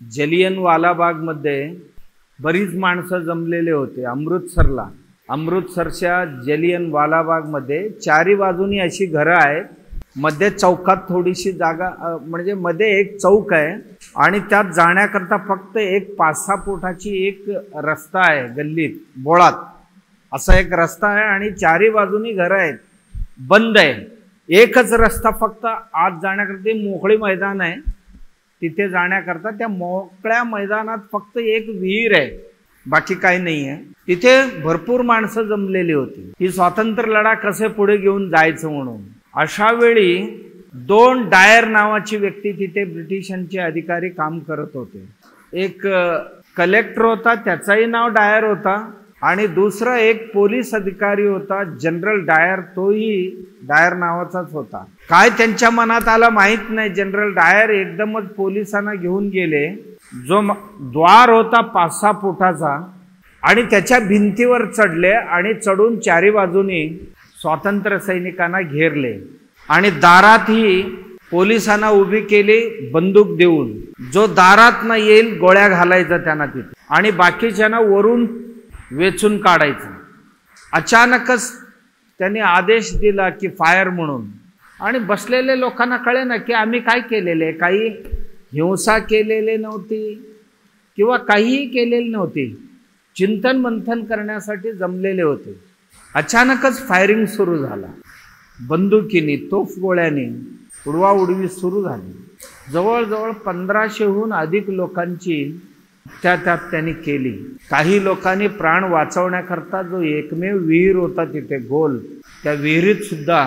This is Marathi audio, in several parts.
जलियनवाला बागमध्ये बरीच माणसं जमलेले होते अमृतसरला। अमृतसरच्या जलियनवाला बागमध्ये चारी बाजूनी अशी घरं आहेत, मध्ये चौकात थोडीशी जागा म्हणजे मध्ये एक चौक आहे आणि त्यात जाण्याकरता फक्त एक 5-6 फुटाची एक रस्ता आहे, गल्लीत बोळात असा एक रस्ता आहे आणि चारी बाजूनी घरं आहेत, बंद आहे। एकच रस्ता फक्त आत जाण्याकरता मोकळी मैदान आहे, तिथे जाण्याकरता त्या मोकळ्या मैदानात फक्त एक विहीर आहे, बाकी काही नाही आहे। तिथे भरपूर माणसं जमलेली होती ही स्वातंत्र्य लढा कसे पुढे घेऊन जायचं म्हणून। अशा वेळी 2 डायर नावाची व्यक्ती तिथे ब्रिटिशांचे अधिकारी काम करत होते। एक कलेक्टर होता, त्याचंही नाव डायर होता आणि दुसरा एक पोलीस अधिकारी होता जनरल डायर, तोही डायर नावाचाच होता। काय त्यांच्या मनात आलं माहित नाही, जनरल डायर एकदमच पोलिसांना घेऊन गेले। जो द्वार होता 5-6 फुटाचा आणि त्याच्या भिंतीवर चढले आणि चढून चारी बाजूनी स्वातंत्र्य सैनिकांना घेरले आणि दारातही पोलिसांना उभी केली बंदूक देऊन। जो दारात न येईल गोळ्या घालायचा त्यांना तिथे आणि बाकीच्यांना वरून वेचून काढायचं। अचानकच त्यांनी आदेश दिला की फायर म्हणून, आणि बसलेले लोकांना कळे ना की आम्ही काय केलेले, काही हिंसा केलेली नव्हती किंवा काहीही केलेली नव्हती, चिंतन मंथन करण्यासाठी जमलेले होते। अचानकच फायरिंग सुरू झाला, बंदुकीने तोफ गोळ्याने उडवाउडवी सुरू झाली। जवळजवळ 1500हून अधिक लोकांची त्यात त्यांनी केली। काही लोकांनी प्राण वाचवण्याकरता जो एकमेव विहीर होता तिथे गोल, त्या विहिरीत सुद्धा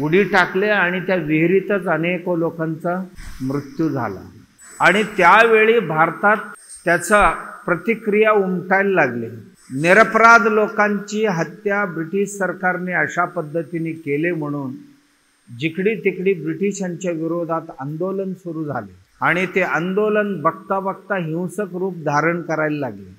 उडी टाकले आणि त्या विहिरीतच अनेक लोकांचा मृत्यू झाला। आणि त्यावेळी भारतात त्याचा प्रतिक्रिया उमटायला लागली। निरपराध लोकांची हत्या ब्रिटिश सरकारने अशा पद्धतीने केले म्हणून जिकडी तिकडी ब्रिटिशांच्या विरोधात आंदोलन सुरू झाले आणि ते आंदोलन बघता बघता हिंसक रूप धारण करायला लागले।